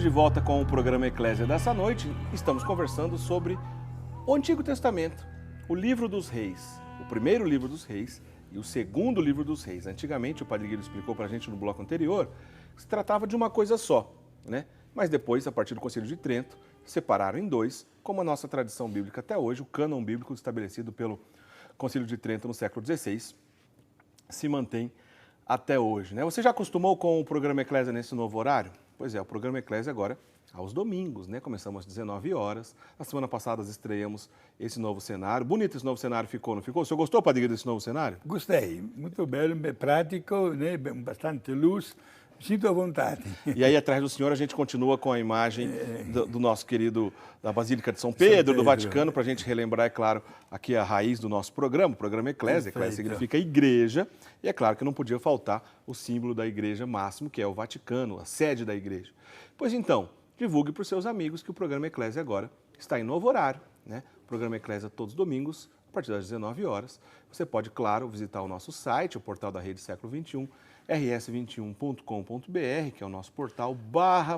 Estamos de volta com o programa Eclésia dessa noite. Estamos conversando sobre o Antigo Testamento, o livro dos reis, o primeiro livro dos reis e o segundo livro dos reis. Antigamente, o Padre Guido explicou para a gente no bloco anterior, que se tratava de uma coisa só, né? Mas depois, a partir do Concílio de Trento, separaram em dois, como a nossa tradição bíblica até hoje, o cânon bíblico estabelecido pelo Concílio de Trento no século XVI, se mantém até hoje, né? Você já acostumou com o programa Eclésia nesse novo horário? Pois é, o programa Eclésia agora aos domingos, né? Começamos às 19 horas. Na semana passada estreamos esse novo cenário. Bonito esse novo cenário ficou, não ficou? O senhor gostou, Padre Guido, desse novo cenário? Gostei, muito belo, prático, né? Bastante luz, sinto à vontade. E aí atrás do senhor a gente continua com a imagem do nosso querido, da Basílica de São Pedro, do Vaticano, para a gente relembrar, é claro, aqui a raiz do nosso programa, o programa Eclésia. Eclésia significa igreja, e é claro que não podia faltar o símbolo da igreja máximo, que é o Vaticano, a sede da igreja. Pois então, divulgue para os seus amigos que o programa Eclésia agora está em novo horário, né? O programa Eclésia todos os domingos, a partir das 19 horas. Você pode, claro, visitar o nosso site, o portal da Rede Século XXI, rs21.com.br, que é o nosso portal,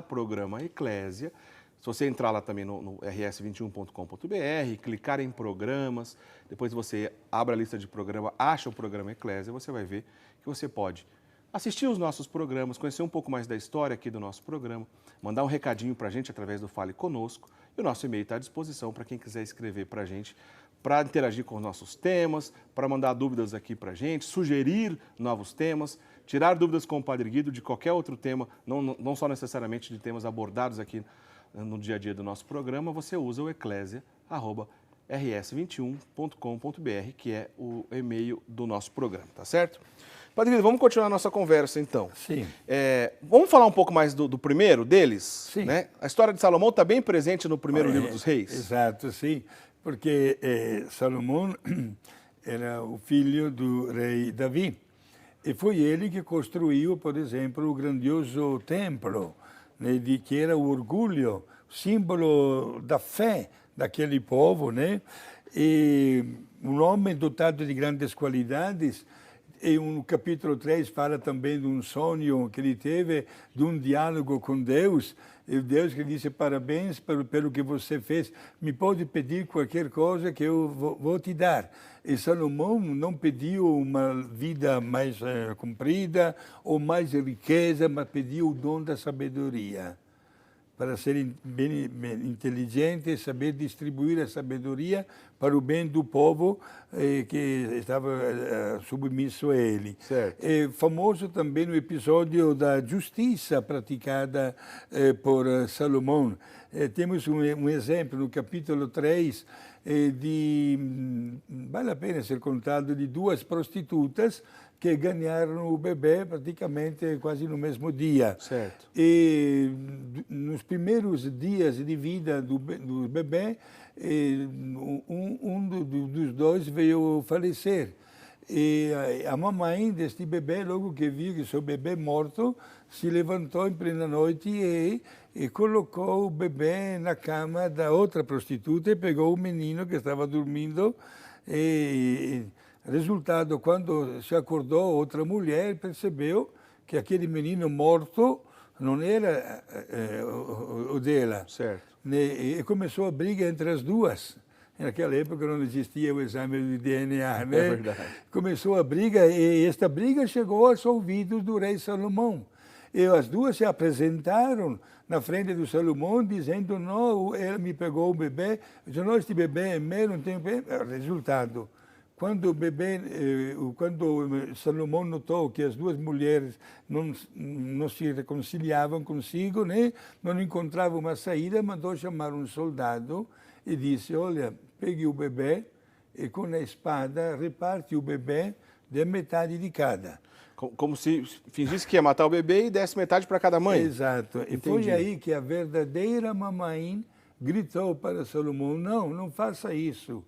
/programa Eclésia. Se você entrar lá também no rs21.com.br, clicar em programas, depois você abre a lista de programa, acha o programa Eclésia, você vai ver que você pode assistir os nossos programas, conhecer um pouco mais da história aqui do nosso programa, mandar um recadinho para a gente através do Fale Conosco, e o nosso e-mail está à disposição para quem quiser escrever para a gente, para interagir com os nossos temas, para mandar dúvidas aqui para a gente, sugerir novos temas, tirar dúvidas com o Padre Guido de qualquer outro tema, não só necessariamente de temas abordados aqui no dia a dia do nosso programa. Você usa o eclésia@rs21.com.br, que é o e-mail do nosso programa, tá certo? Padre Guido, vamos continuar a nossa conversa então. Sim. Vamos falar um pouco mais do primeiro deles? Sim. Né? A história de Salomão está bem presente no primeiro livro dos reis. Exato, sim, porque Salomão era o filho do rei Davi. E foi ele que construiu, por exemplo, o grandioso templo, né, que era o orgulho, símbolo da fé daquele povo, né? E um homem dotado de grandes qualidades. E no capítulo 3 fala também de um sonho que ele teve, de um diálogo com Deus. E Deus que disse: parabéns pelo que você fez, me pode pedir qualquer coisa que eu vou te dar. E Salomão não pediu uma vida mais comprida ou mais riqueza, mas pediu o dom da sabedoria, para ser bem inteligente, saber distribuir a sabedoria para o bem do povo que estava submisso a ele. Certo. É famoso também o episódio da justiça praticada por Salomão. Temos um exemplo no capítulo 3, vale a pena ser contado, de duas prostitutas que ganharam o bebê praticamente quase no mesmo dia. Certo. E nos primeiros dias de vida do bebê, dos dois veio falecer. E a mamãe deste bebê, logo que viu que seu bebê morto, se levantou em plena noite e colocou o bebê na cama da outra prostituta e pegou o menino que estava dormindo. Resultado, quando se acordou, outra mulher percebeu que aquele menino morto não era o dela. Certo. E começou a briga entre as duas. Naquela época não existia o exame de DNA, né? É verdade. Começou a briga e esta briga chegou aos ouvidos do rei Salomão. E as duas se apresentaram na frente do Salomão dizendo: não, ele me pegou o bebê. Disse: não, este bebê é meu, não tem bebê. Resultado, quando Salomão notou que as duas mulheres não se reconciliavam consigo, né? Não encontravam uma saída, mandou chamar um soldado e disse: olha, pegue o bebê e com a espada reparte o bebê de metade de cada. Como se fingisse que ia matar o bebê e desse metade para cada mãe. Exato. E foi aí que a verdadeira mamãe gritou para Salomão: não faça isso.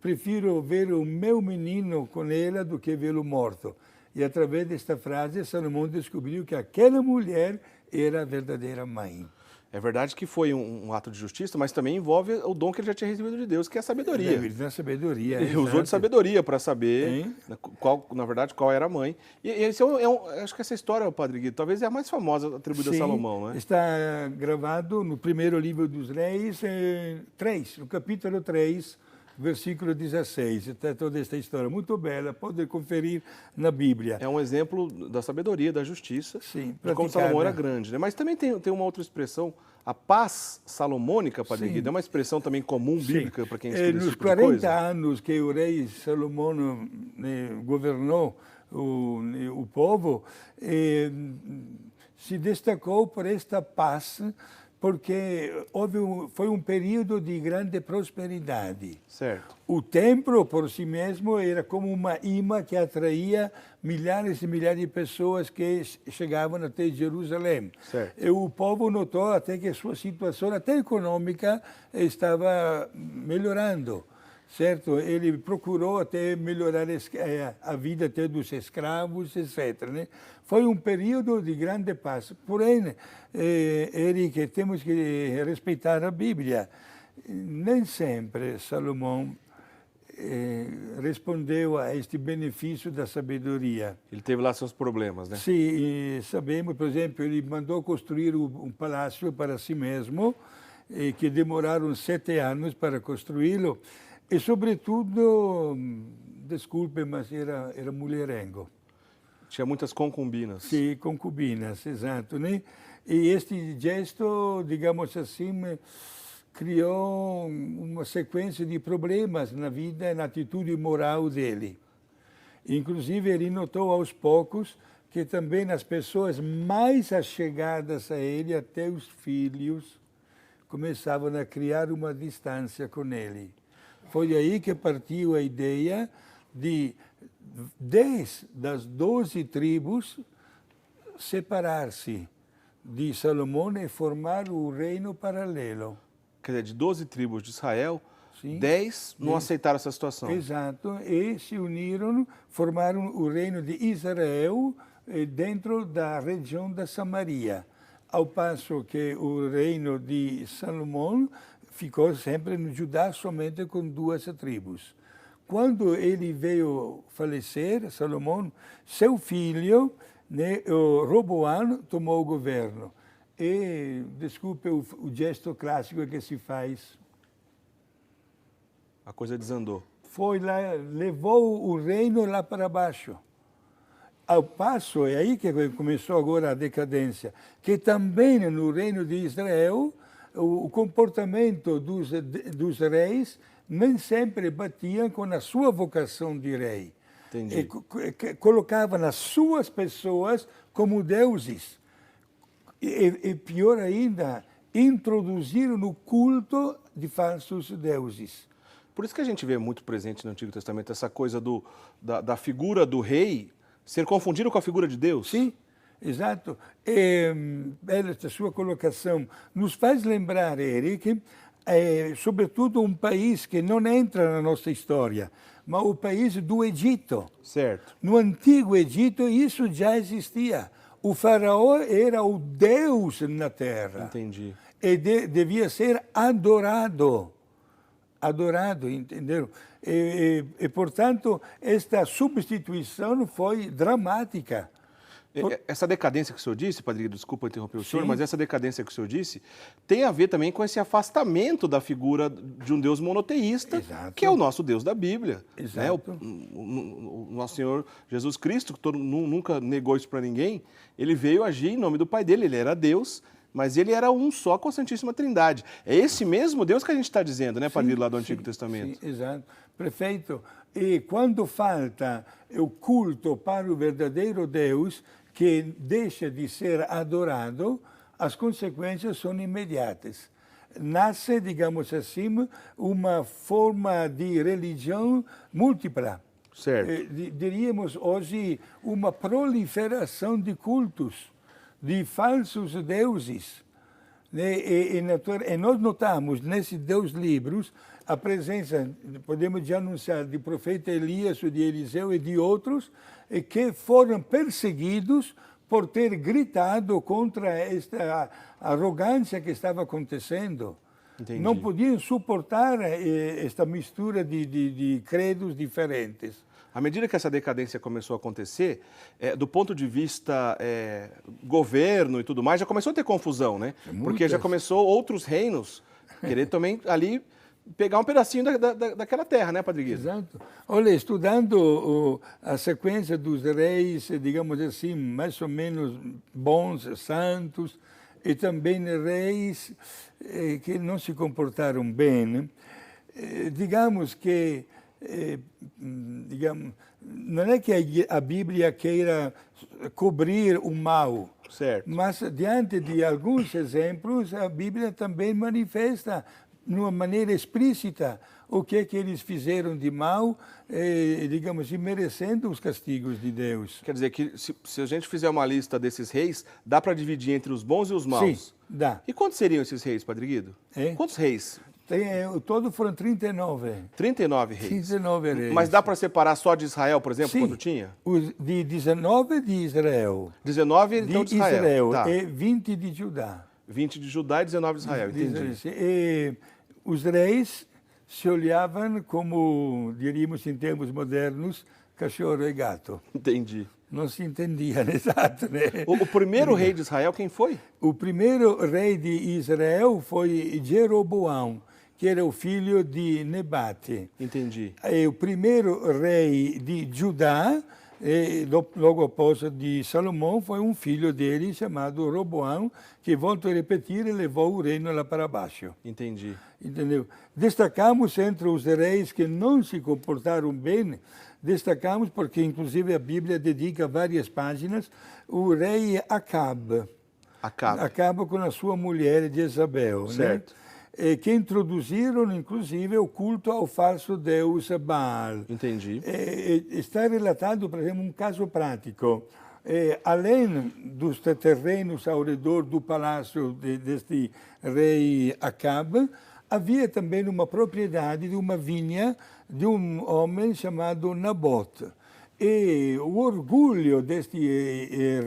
Prefiro ver o meu menino com ela do que vê-lo morto. E através desta frase, Salomão descobriu que aquela mulher era a verdadeira mãe. É verdade que foi um ato de justiça, mas também envolve o dom que ele já tinha recebido de Deus, que é a sabedoria. Ele tem a sabedoria. Ele usou de sabedoria para saber, Hein? na verdade, qual era a mãe. E esse acho que essa história, Padre Guido, talvez é a mais famosa atribuída a Sim, Salomão, né? está gravado no primeiro livro dos Reis, 3, no capítulo 3, versículo 16. Está toda esta história muito bela, pode conferir na Bíblia. É um exemplo da sabedoria, da justiça, Sim, de como Salomão era grande, né? Mas também tem uma outra expressão, a paz salomônica, Padre Guido, é uma expressão também comum bíblica para quem estuda esse Nos tipo de 40 coisa? anos que o rei Salomão governou o povo, se destacou por esta paz, porque foi um período de grande prosperidade. Certo. O templo, por si mesmo, era como uma imã que atraía milhares e milhares de pessoas que chegavam até Jerusalém. Certo. E o povo notou até que sua situação, até econômica, estava melhorando. Certo? Ele procurou até melhorar a vida até dos escravos, etc. Né? Foi um período de grande paz. Porém, Eric, temos que respeitar a Bíblia. Nem sempre Salomão respondeu a este benefício da sabedoria. Ele teve lá seus problemas, né? Sim, sabemos, por exemplo, ele mandou construir um palácio para si mesmo, que demoraram 7 anos para construí-lo. E, sobretudo, desculpe, mas era mulherengo. Tinha muitas concubinas. Sim, concubinas, exato. Né? E este gesto, digamos assim, criou uma sequência de problemas na vida e na atitude moral dele. Inclusive, ele notou aos poucos que também as pessoas mais achegadas a ele, até os filhos, começavam a criar uma distância com ele. Foi aí que partiu a ideia de 10 das 12 tribos separar-se de Salomão e formar o reino paralelo. Quer dizer, de 12 tribos de Israel, Sim. 10 não aceitaram essa situação. Exato, e se uniram, formaram o reino de Israel dentro da região da Samaria, ao passo que o reino de Salomão ficou sempre no Judá somente com 2 tribos. Quando ele veio falecer, Salomão, seu filho, né, Roboão, tomou o governo. E, desculpe o gesto clássico que se faz. A coisa desandou. Foi lá, levou o reino lá para baixo. Ao passo, é aí que começou agora a decadência, que também no reino de Israel, o comportamento dos reis nem sempre batia com a sua vocação de rei. Entendi. Colocavam as suas pessoas como deuses. E pior ainda, introduziram no culto de falsos deuses. Por isso que a gente vê muito presente no Antigo Testamento essa coisa da figura do rei ser confundida com a figura de Deus. Sim. Exato. Esta sua colocação nos faz lembrar, Eric, sobretudo um país que não entra na nossa história, mas o país do Egito. Certo. No Antigo Egito, isso já existia. O faraó era o Deus na terra. Entendi. E devia ser adorado. Adorado, entenderam? Portanto, esta substituição foi dramática. Essa decadência que o senhor disse, Padre Guido, desculpa interromper o senhor, Sim. mas essa decadência que o senhor disse tem a ver também com esse afastamento da figura de um Deus monoteísta, Exato. que é o nosso Deus da Bíblia. Exato. Né? O nosso Senhor Jesus Cristo, que nunca negou isso para ninguém, ele veio agir em nome do Pai dele, ele era Deus, mas ele era um só com a Santíssima Trindade. É esse mesmo Deus que a gente está dizendo, né, Padre Guido, lá do Antigo Testamento? Sim, exato. Perfeito. E quando falta o culto para o verdadeiro Deus, que deixa de ser adorado, as consequências são imediatas. Nasce, digamos assim, uma forma de religião múltipla. Certo. Diríamos hoje uma proliferação de cultos, de falsos deuses. E nós notamos nesses 2 livros a presença, podemos já anunciar, de profeta Elias, de Eliseu e de outros, que foram perseguidos por ter gritado contra esta arrogância que estava acontecendo. Entendi. Não podiam suportar esta mistura de credos diferentes. À medida que essa decadência começou a acontecer, do ponto de vista governo e tudo mais, já começou a ter confusão, né? Porque já começou outros reinos querer também ali pegar um pedacinho daquela terra, né, Padre Guido? Exato. Olha, estudando a sequência dos reis, digamos assim, mais ou menos bons, santos, e também reis que não se comportaram bem, digamos que não é que a Bíblia queira cobrir o mal, certo. mas diante de alguns exemplos, a Bíblia também manifesta de uma maneira explícita o que eles fizeram de mal, digamos, e merecendo os castigos de Deus. Quer dizer que se a gente fizer uma lista desses reis, dá para dividir entre os bons e os maus? Sim, dá. E quantos seriam esses reis, Padre Guido? Quantos reis? Todo foram 39. 39 reis. 39 reis. Mas dá para separar só de Israel, por exemplo, Sim, quando tinha? Os de 19 de Israel. 19 então de Israel. Tá. E 20 de Judá. 20 de Judá e 19 de Israel, entendi. E os reis se olhavam como, diríamos em termos modernos, cachorro e gato. Entendi. Não se entendiam, exato, né? O primeiro rei de Israel, quem foi? O primeiro rei de Israel foi Jeroboão, que era o filho de Nebate. Entendi. E o primeiro rei de Judá, logo após de Salomão, foi um filho dele chamado Roboão, que, volto a repetir, levou o reino lá para baixo. Entendi. Entendeu? Destacamos entre os reis que não se comportaram bem, destacamos porque, inclusive, a Bíblia dedica várias páginas, o rei Acabe. Acabe com a sua mulher Jezabel. Certo. Né? Que introduziram, inclusive, o culto ao falso deus Baal. Entendi. Está relatado, por exemplo, um caso prático. Além dos terrenos ao redor do palácio deste rei Acabe, havia também uma propriedade de uma vinha de um homem chamado Nabote. E o orgulho deste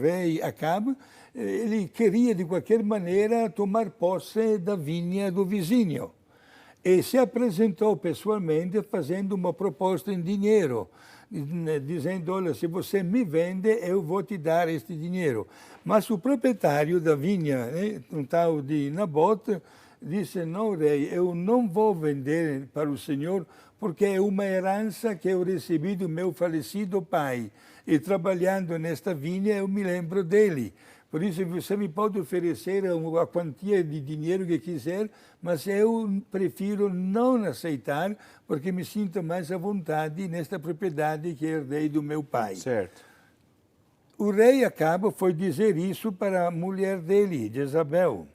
rei Acabe, ele queria, de qualquer maneira, tomar posse da vinha do vizinho. E se apresentou pessoalmente fazendo uma proposta em dinheiro, dizendo, olha, se você me vende, eu vou te dar este dinheiro. Mas o proprietário da vinha, um tal de Nabote, disse, não, rei, eu não vou vender para o senhor, porque é uma herança que eu recebi do meu falecido pai. E trabalhando nesta vinha, eu me lembro dele. Por isso, você me pode oferecer a quantia de dinheiro que quiser, mas eu prefiro não aceitar, porque me sinto mais à vontade nesta propriedade que herdei do meu pai. Certo. O rei Acabe foi dizer isso para a mulher dele, Jezabel.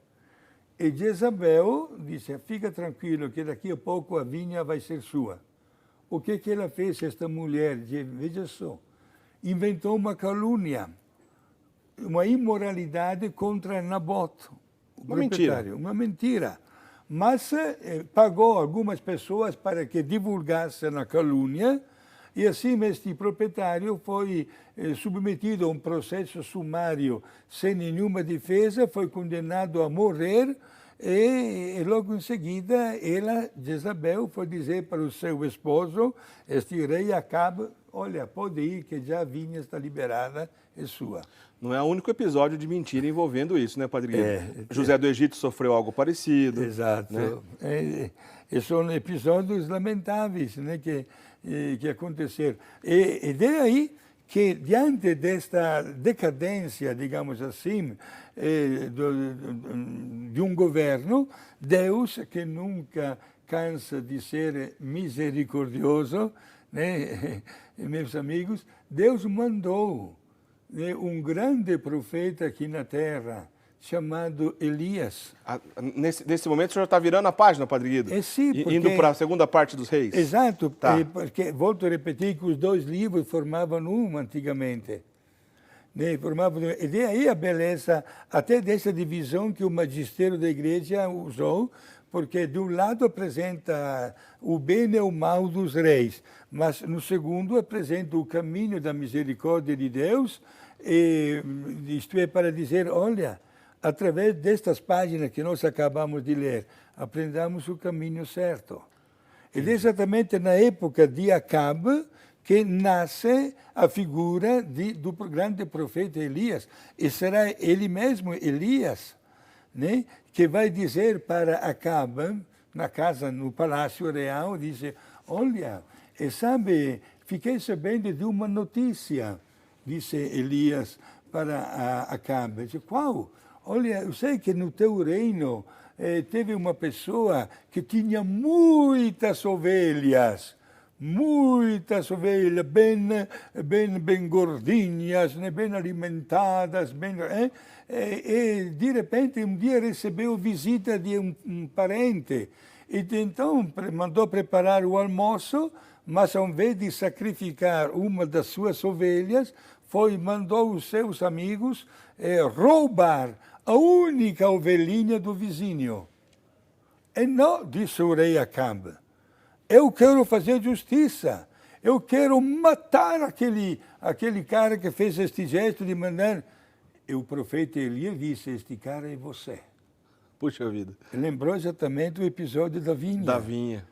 E Jezabel disse, fica tranquilo, que daqui a pouco a vinha vai ser sua. O que ela fez, esta mulher? Veja só, inventou uma calúnia, uma imoralidade contra Nabote, o proprietário. Uma mentira. Mas pagou algumas pessoas para que divulgassem a calúnia, e assim este proprietário foi submetido a um processo sumário sem nenhuma defesa, foi condenado a morrer, e logo em seguida ela, Jezabel, foi dizer para o seu esposo, este rei Acabe, olha, pode ir que já a vinha está liberada, é sua. Não é o único episódio de mentira envolvendo isso, né, Padre Guido? José do Egito sofreu algo parecido. Exato. Né? São episódios lamentáveis, né, que aconteceram. E daí que, diante desta decadência, digamos assim, de um governo, Deus, que nunca cansa de ser misericordioso, né, meus amigos, Deus mandou um grande profeta aqui na terra, chamado Elias. Nesse momento o senhor está virando a página, Padre Guido? Sim, porque... Indo para a segunda parte dos reis? Exato, tá. Porque, volto a repetir, que os dois livros formavam um antigamente. Né? E daí a beleza, até dessa divisão que o magistério da igreja usou, porque de um lado apresenta o bem e o mal dos reis, mas no segundo apresenta o caminho da misericórdia de Deus isto é, para dizer, olha, através destas páginas que nós acabamos de ler, aprendamos o caminho certo. Ed é exatamente na época de Acabe que nasce a figura do grande profeta Elias. E será ele mesmo, Elias, né, que vai dizer para Acabe, na casa, no palácio real, diz, olha, sabe, fiquei sabendo de uma notícia, disse Elias para Acabe. Diz, qual? Olha, eu sei que no teu reino teve uma pessoa que tinha muitas ovelhas, bem gordinhas, né, bem alimentadas, e de repente um dia recebeu visita de um parente, e então mandou preparar o almoço, mas ao invés de sacrificar uma das suas ovelhas, mandou os seus amigos roubar a única ovelhinha do vizinho. E não, disse o rei Acabe, eu quero fazer justiça, eu quero matar aquele cara que fez este gesto de mandar. E o profeta Elias disse, este cara é você. Puxa vida. Lembrou exatamente o episódio da vinha. Da vinha.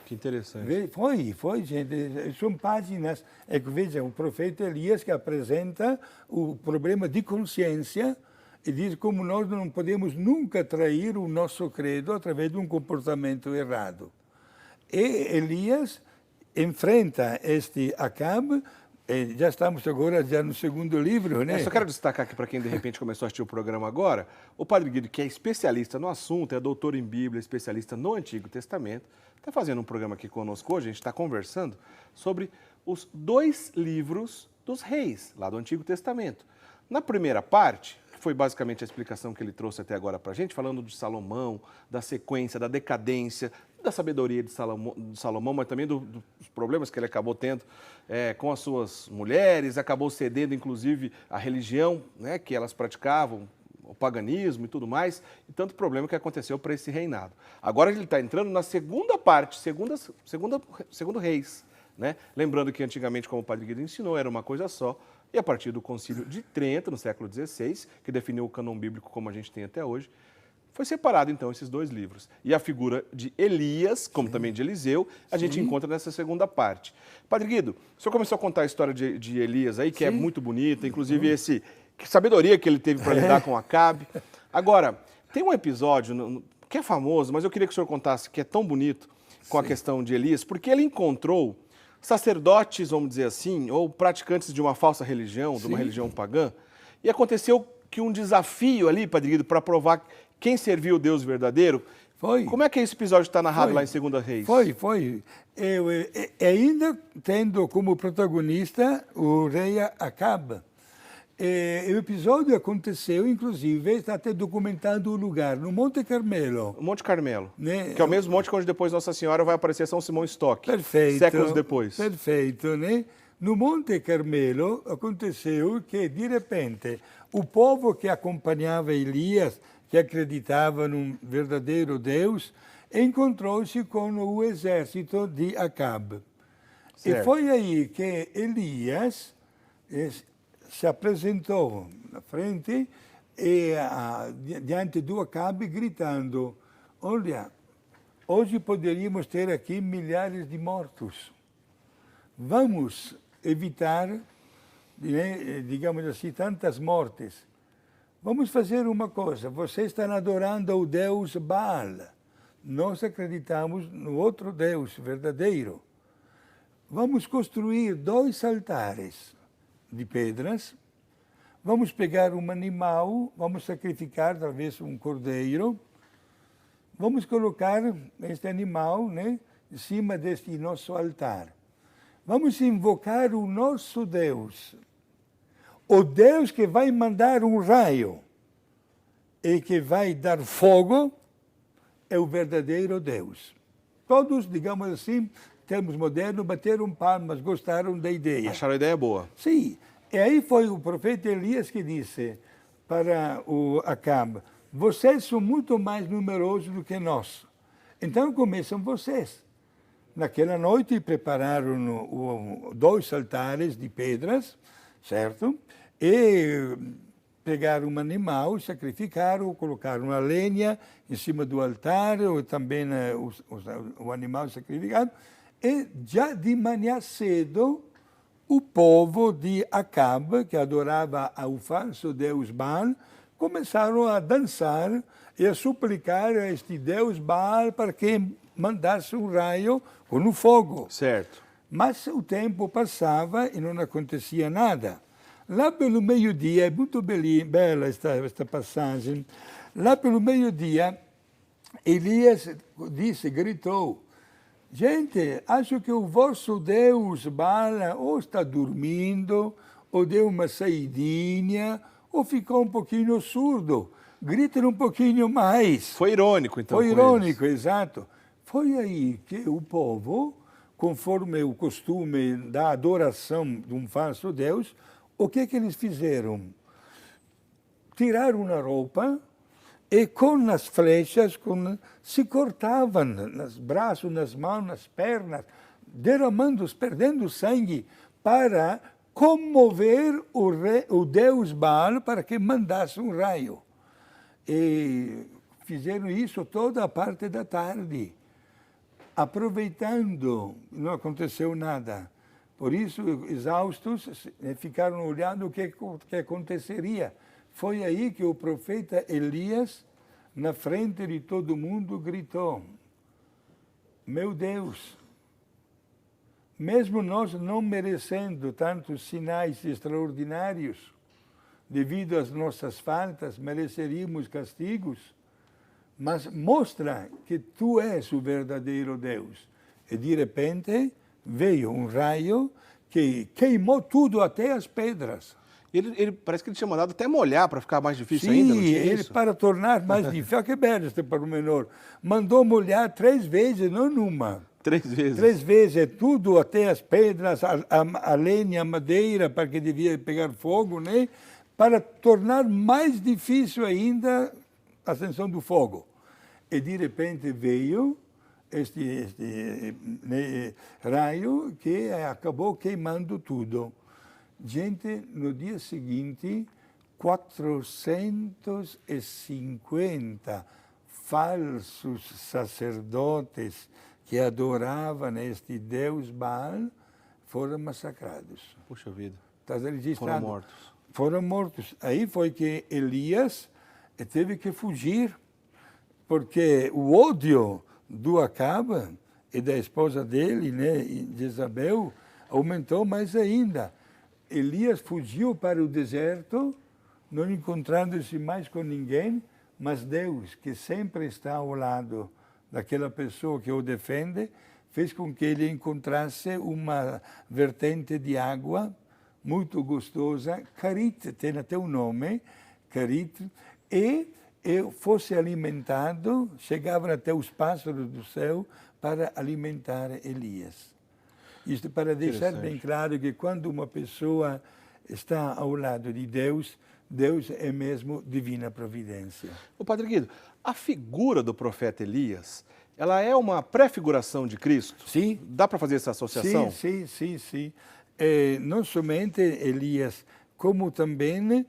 Que interessante. Foi, gente. São páginas. É que, veja, o profeta Elias que apresenta o problema de consciência e diz como nós não podemos nunca trair o nosso credo através de um comportamento errado. E Elias enfrenta este Acabe. Já estamos agora no segundo livro, né? Eu só quero destacar aqui para quem de repente começou a assistir o programa agora, o Padre Guido, que é especialista no assunto, é doutor em Bíblia, especialista no Antigo Testamento, está fazendo um programa aqui conosco hoje, a gente está conversando sobre os 2 livros dos reis, lá do Antigo Testamento. Na primeira parte, que foi basicamente a explicação que ele trouxe até agora para a gente, falando de Salomão, da sequência, da decadência, da sabedoria de Salomão, mas também dos problemas que ele acabou tendo com as suas mulheres, acabou cedendo, inclusive, à religião, né, que elas praticavam, o paganismo e tudo mais, e tanto problema que aconteceu para esse reinado. Agora ele está entrando na segunda parte, segundo Reis, né? Lembrando que antigamente, como o Padre Guido ensinou, era uma coisa só, e a partir do Concílio de Trento, no século XVI, que definiu o cânon bíblico como a gente tem até hoje, foi separado, então, esses 2 livros. E a figura de Elias, como também de Eliseu, a gente encontra nessa segunda parte. Padre Guido, o senhor começou a contar a história de Elias aí, que é muito bonita, inclusive que sabedoria que ele teve para lidar com Acabe. Agora, tem um episódio que é famoso, mas eu queria que o senhor contasse, que é tão bonito com a questão de Elias, porque ele encontrou sacerdotes, vamos dizer assim, ou praticantes de uma falsa religião, de uma religião pagã, e aconteceu que um desafio ali, Padre Guido, para provar quem serviu o Deus verdadeiro. Foi. Como é que esse episódio está narrado lá em 2 Reis? Foi. Ainda tendo como protagonista o rei Acabe. O episódio aconteceu, inclusive, está até documentado o lugar, no Monte Carmelo. O Monte Carmelo, né? Que é o mesmo monte onde depois Nossa Senhora vai aparecer São Simão Stock. Perfeito. Séculos depois. Perfeito, né? No Monte Carmelo aconteceu que, de repente, o povo que acompanhava Elias, que acreditava num verdadeiro Deus, encontrou-se com o exército de Acabe. Certo. E foi aí que Elias se apresentou na frente e diante do Acabe gritando, olha, hoje poderíamos ter aqui milhares de mortos. Vamos evitar, digamos assim, tantas mortes. Vamos fazer uma coisa, vocês estão adorando o Deus Baal. Nós acreditamos no outro Deus verdadeiro. Vamos construir 2 altares de pedras, vamos pegar um animal, vamos sacrificar talvez um cordeiro, vamos colocar este animal, né, em cima deste nosso altar. Vamos invocar o nosso Deus, o Deus que vai mandar um raio e que vai dar fogo é o verdadeiro Deus. Todos, digamos assim, termos modernos, bateram palmas, gostaram da ideia. Acharam a ideia boa. Sim. E aí foi o profeta Elias que disse para o Acabe, vocês são muito mais numerosos do que nós. Então começam vocês. Naquela noite prepararam 2 altares de pedras, certo? E pegaram um animal, sacrificaram, colocaram a lenha em cima do altar, ou também o animal sacrificado, e já de manhã cedo, o povo de Acabe, que adorava o falso deus Baal, começaram a dançar e a suplicar a este deus Baal para que mandasse um raio com o fogo. Certo. Mas o tempo passava e não acontecia nada. Lá pelo meio-dia, é muito bela esta passagem, lá pelo meio-dia, Elias gritou, gente, acho que o vosso Deus Baal ou está dormindo, ou deu uma saidinha, ou ficou um pouquinho surdo. Gritem um pouquinho mais. Foi irônico, então. Foi irônico, exato. Foi aí que o povo, conforme o costume da adoração de um falso Deus, o que eles fizeram? Tiraram a roupa e com as flechas se cortavam nos braços, nas mãos, nas pernas, derramando, perdendo sangue para comover o deus Baal para que mandasse um raio. E fizeram isso toda a parte da tarde. Aproveitando, não aconteceu nada. Por isso, exaustos, ficaram olhando o que aconteceria. Foi aí que o profeta Elias, na frente de todo mundo, gritou, meu Deus, mesmo nós não merecendo tantos sinais extraordinários, devido às nossas faltas, mereceríamos castigos, mas mostra que tu és o verdadeiro Deus. E de repente veio um raio que queimou tudo, até as pedras. Ele parece que ele tinha mandado até molhar para ficar mais difícil ainda, não tinha ele isso? Para tornar mais difícil. Olha que belo este pormenor. Mandou molhar 3 vezes, não numa. 3 vezes. 3 vezes, tudo, até as pedras, a lenha, a madeira, para que devia pegar fogo, né? Para tornar mais difícil ainda a ascensão do fogo. E de repente veio este raio que acabou queimando tudo. Gente, no dia seguinte, 450 falsos sacerdotes que adoravam este deus Baal foram massacrados. Puxa vida. Está registrado. Foram mortos. Foram mortos. Aí foi que Elias teve que fugir, porque o ódio do Acabe e da esposa dele, né, Jezabel, aumentou mais ainda. Elias fugiu para o deserto, não encontrando-se mais com ninguém, mas Deus, que sempre está ao lado daquela pessoa que o defende, fez com que ele encontrasse uma vertente de água muito gostosa, Carit, tem até um nome, Carit, e fosse alimentado, chegavam até os pássaros do céu para alimentar Elias. Isto para deixar bem claro que quando uma pessoa está ao lado de Deus, Deus é mesmo divina providência. Ô Padre Guido, a figura do profeta Elias, ela é uma prefiguração de Cristo? Sim. Dá para fazer essa associação? Sim. Não somente Elias, como também,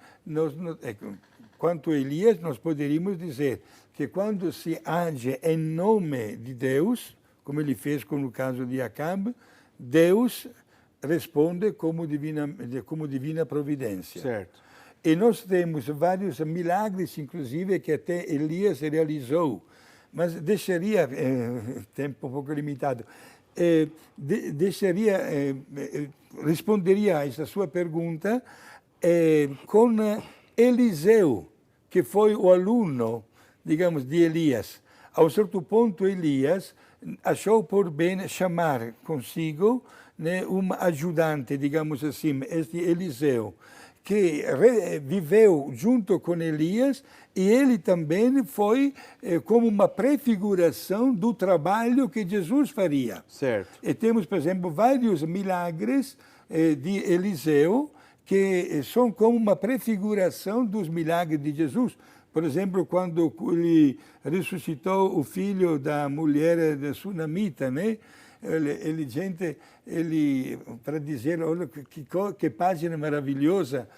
quanto a Elias, nós poderíamos dizer que quando se age em nome de Deus, como ele fez com o caso de Acabe, Deus responde como divina providência. Certo. E nós temos vários milagres, inclusive, que até Elias realizou. Mas deixaria, tempo um pouco limitado, responderia a essa sua pergunta com Eliseu, que foi o aluno, digamos, de Elias. A um certo ponto, Elias achou por bem chamar consigo, né, um ajudante, digamos assim, este Eliseu, que viveu junto com Elias, e ele também foi como uma prefiguração do trabalho que Jesus faria. Certo. E temos, por exemplo, vários milagres de Eliseu, que são como uma prefiguração dos milagres de Jesus. Por exemplo, quando ele ressuscitou o filho da mulher da Sunamita, né? para dizer, olha que página maravilhosa,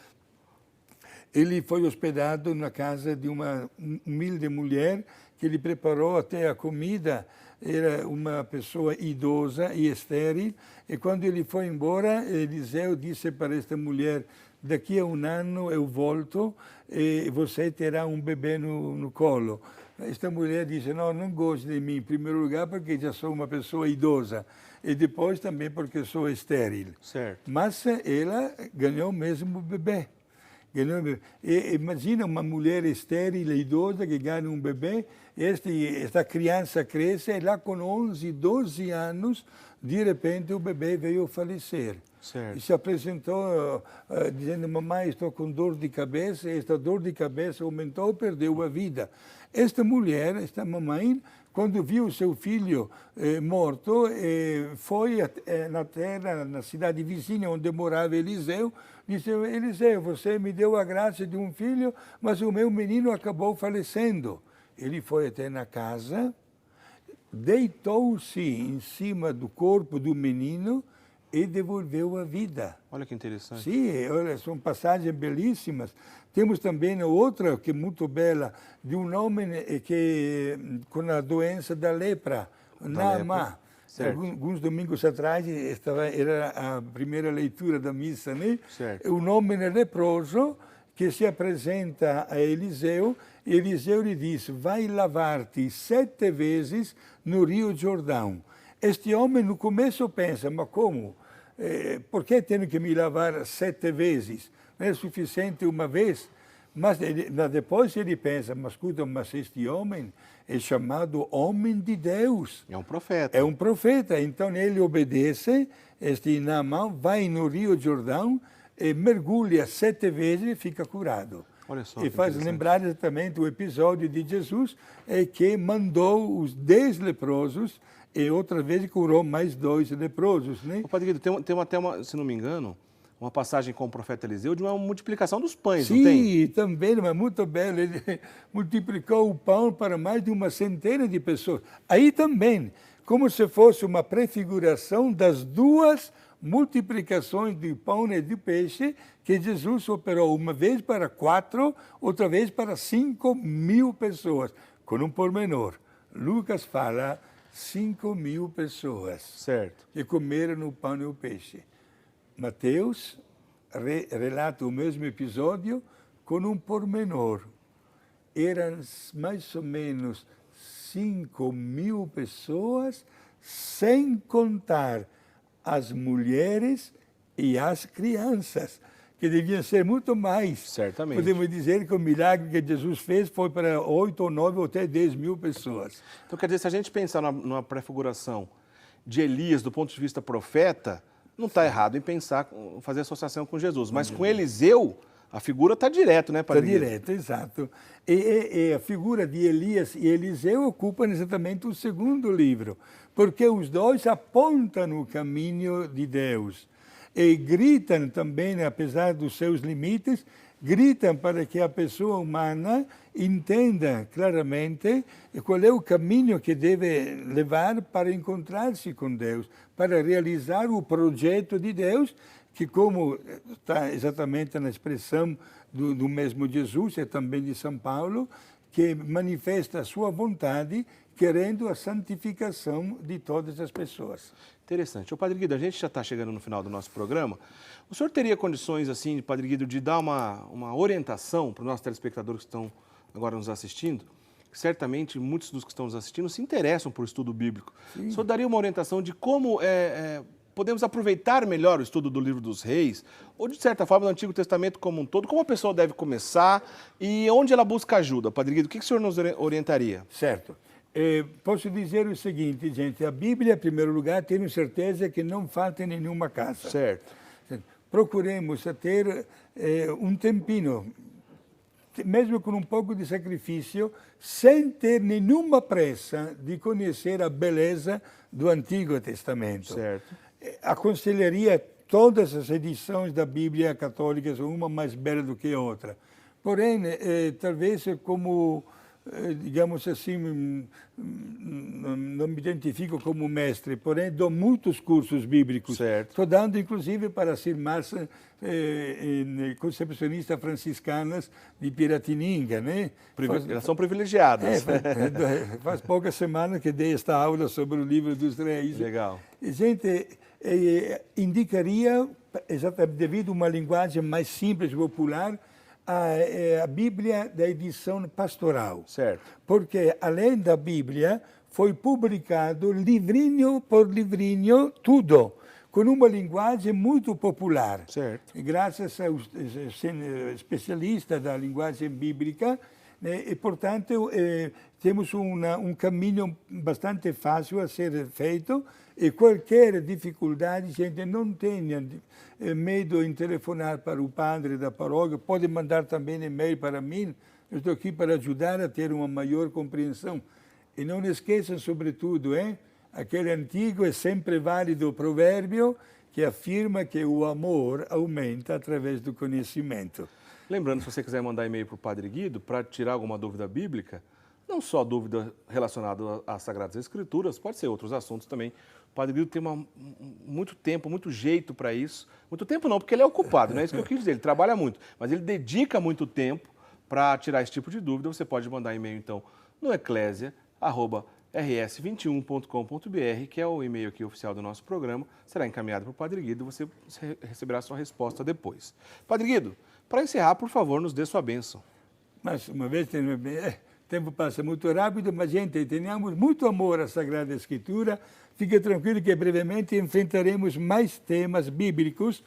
ele foi hospedado na casa de uma humilde mulher que lhe preparou até a comida. Era uma pessoa idosa e estéril, e quando ele foi embora, Eliseu disse para esta mulher: daqui a um ano eu volto e você terá um bebê no colo. Esta mulher disse: não gosto de mim, em primeiro lugar porque já sou uma pessoa idosa, e depois também porque sou estéril. Certo. Mas ela ganhou mesmo o bebê. E imagina uma mulher estéril e idosa que ganha um bebê, esta criança cresce e lá com 11, 12 anos, de repente o bebê veio a falecer. Certo. E se apresentou dizendo: mamãe, estou com dor de cabeça, e esta dor de cabeça aumentou, perdeu a vida. Esta mulher, esta mamãe, quando viu seu filho morto, foi na terra, na cidade vizinha onde morava Eliseu, disse: Eliseu, você me deu a graça de um filho, mas o meu menino acabou falecendo. Ele foi até na casa, deitou-se em cima do corpo do menino e devolveu a vida. Olha que interessante. Sim, olha, são passagens belíssimas. Temos também outra que é muito bela, de um homem que com a doença da lepra, Naamã. Alguns domingos atrás era a primeira leitura da missa, né? Certo. Um homem leproso que se apresenta a Eliseu, e Eliseu lhe diz: vai lavar-te 7 vezes no Rio Jordão. Este homem no começo pensa: mas como? Por que tenho que me lavar 7 vezes? Não é suficiente uma vez? Mas depois ele pensa: mas escuta, mas este homem é chamado homem de Deus. É um profeta. É um profeta. Então ele obedece, este Naamã vai no Rio Jordão, e mergulha 7 vezes e fica curado. Olha só, e faz lembrar exatamente o episódio de Jesus, que mandou os 10 leprosos, e outra vez curou mais 2 leprosos, né? Ô, Padre Guido, tem até uma, se não me engano, uma passagem com o profeta Eliseu de uma multiplicação dos pães, Sim, não tem? Sim, também, mas muito belo. Ele multiplicou o pão para mais de 100 de pessoas. Aí também, como se fosse uma prefiguração das 2 multiplicações de pão e de peixe que Jesus operou, uma vez para 4, outra vez para 5.000 pessoas, com um pormenor. Lucas fala 5.000 pessoas, certo, que comeram o pão e o peixe. Mateus relata o mesmo episódio com um pormenor. Eram mais ou menos 5.000 pessoas, sem contar as mulheres e as crianças, que deviam ser muito mais. Certamente. Podemos dizer que o milagre que Jesus fez foi para 8 ou 9 ou até 10.000 pessoas. Então, quer dizer, se a gente pensar numa prefiguração de Elias do ponto de vista profeta, não está errado em pensar, fazer associação com Jesus. Mas com Eliseu, a figura está direto, né, Padre? Está direto, exato. E a figura de Elias e Eliseu ocupam exatamente o segundo livro, porque os dois apontam o caminho de Deus. E gritam também, apesar dos seus limites, gritam para que a pessoa humana entenda claramente qual é o caminho que deve levar para encontrar-se com Deus, para realizar o projeto de Deus, que, como está exatamente na expressão do mesmo Jesus e também de São Paulo, que manifesta a sua vontade, querendo a santificação de todas as pessoas. Interessante. Ô, Padre Guido, a gente já está chegando no final do nosso programa. O senhor teria condições, assim, Padre Guido, de dar uma orientação para os nossos telespectadores que estão agora nos assistindo? Certamente, muitos dos que estão nos assistindo se interessam por estudo bíblico. Sim. O senhor daria uma orientação de como podemos aproveitar melhor o estudo do Livro dos Reis, ou, de certa forma, do Antigo Testamento como um todo? Como a pessoa deve começar e onde ela busca ajuda? Padre Guido, o que o senhor nos orientaria? Certo. Posso dizer o seguinte, gente, a Bíblia, em primeiro lugar, tenho certeza que não falta em nenhuma casa. Certo. Procuremos ter um tempinho, mesmo com um pouco de sacrifício, sem ter nenhuma pressa de conhecer a beleza do Antigo Testamento. Certo. Aconselharia todas as edições da Bíblia católica, uma mais bela do que a outra. Porém, talvez como digamos assim, não me identifico como mestre, porém dou muitos cursos bíblicos. Certo. Estou dando, inclusive, para as irmãs concepcionistas franciscanas de Piratininga, né? Elas são privilegiadas. Faz poucas semanas que dei esta aula sobre o livro dos reis. Legal. E, gente, indicaria, exatamente devido a uma linguagem mais simples e popular, a Bíblia da edição pastoral. Certo. Porque, além da Bíblia, foi publicado livrinho por livrinho, tudo, com uma linguagem muito popular. Certo. E graças aos especialistas da linguagem bíblica, né, e, portanto, temos um caminho bastante fácil a ser feito, e qualquer dificuldade, gente, não tenha medo em telefonar para o padre da paróquia, pode mandar também e-mail para mim, eu estou aqui para ajudar a ter uma maior compreensão. E não esqueçam, sobretudo, aquele antigo e sempre válido provérbio que afirma que o amor aumenta através do conhecimento. Lembrando, se você quiser mandar e-mail para o Padre Guido para tirar alguma dúvida bíblica, não só dúvida relacionada às Sagradas Escrituras, pode ser outros assuntos também. O Padre Guido tem muito tempo, muito jeito para isso. Muito tempo não, porque ele é ocupado, não é isso que eu quis dizer, ele trabalha muito. Mas ele dedica muito tempo para tirar esse tipo de dúvida. Você pode mandar e-mail, então, no eclesia@rs21.com.br, que é o e-mail aqui oficial do nosso programa. Será encaminhado para o Padre Guido e você receberá a sua resposta depois. Padre Guido, para encerrar, por favor, nos dê sua bênção. Mais uma vez, o tempo passa muito rápido, mas, gente, tenhamos muito amor à Sagrada Escritura. Fique tranquilo que brevemente enfrentaremos mais temas bíblicos,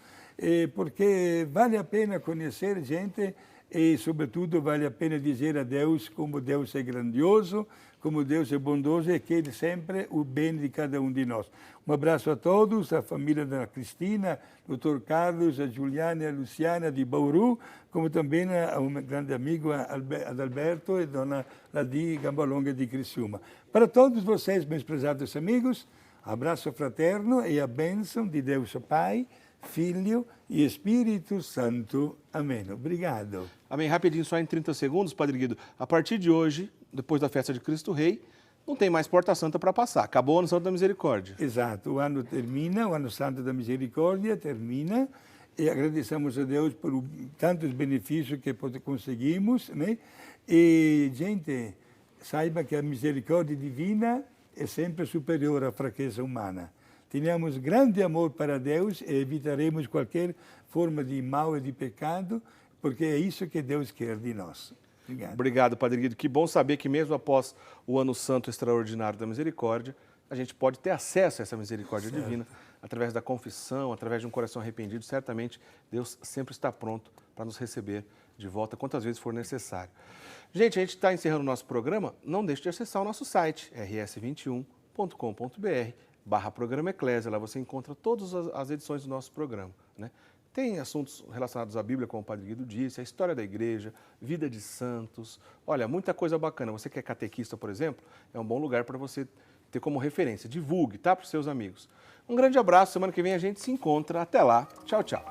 porque vale a pena conhecer, gente, e, sobretudo, vale a pena dizer a Deus como Deus é grandioso, como Deus é bondoso e que Ele sempre o bem de cada um de nós. Um abraço a todos, a família da Cristina, Dr. Carlos, a Juliana e a Luciana de Bauru, como também a um grande amigo, Adalberto e Dona Ladi Gambalonga de Criciúma. Para todos vocês, meus prezados amigos, abraço fraterno e a bênção de Deus Pai, Filho e Espírito Santo. Amém. Obrigado. Amém. Rapidinho, só em 30 segundos, Padre Guido. A partir de hoje, depois da festa de Cristo Rei, não tem mais Porta Santa para passar. Acabou o Ano Santo da Misericórdia. Exato. O ano termina, o Ano Santo da Misericórdia termina, e agradecemos a Deus por tantos benefícios que conseguimos, né? E, gente, saiba que a misericórdia divina é sempre superior à fraqueza humana. Tenhamos grande amor para Deus e evitaremos qualquer forma de mal e de pecado, porque é isso que Deus quer de nós. Obrigado. Obrigado, Padre Guido. Que bom saber que mesmo após o Ano Santo Extraordinário da Misericórdia, a gente pode ter acesso a essa misericórdia divina através da confissão, através de um coração arrependido. Certamente Deus sempre está pronto para nos receber de volta quantas vezes for necessário. Gente, a gente está encerrando o nosso programa. Não deixe de acessar o nosso site, rs21.com.br/programa Eclésia. Lá você encontra todas as edições do nosso programa, né? Tem assuntos relacionados à Bíblia, como o Padre Guido disse, a história da igreja, vida de santos. Olha, muita coisa bacana. Você que é catequista, por exemplo, é um bom lugar para você ter como referência. Divulgue, tá? Para os seus amigos. Um grande abraço. Semana que vem a gente se encontra. Até lá. Tchau, tchau.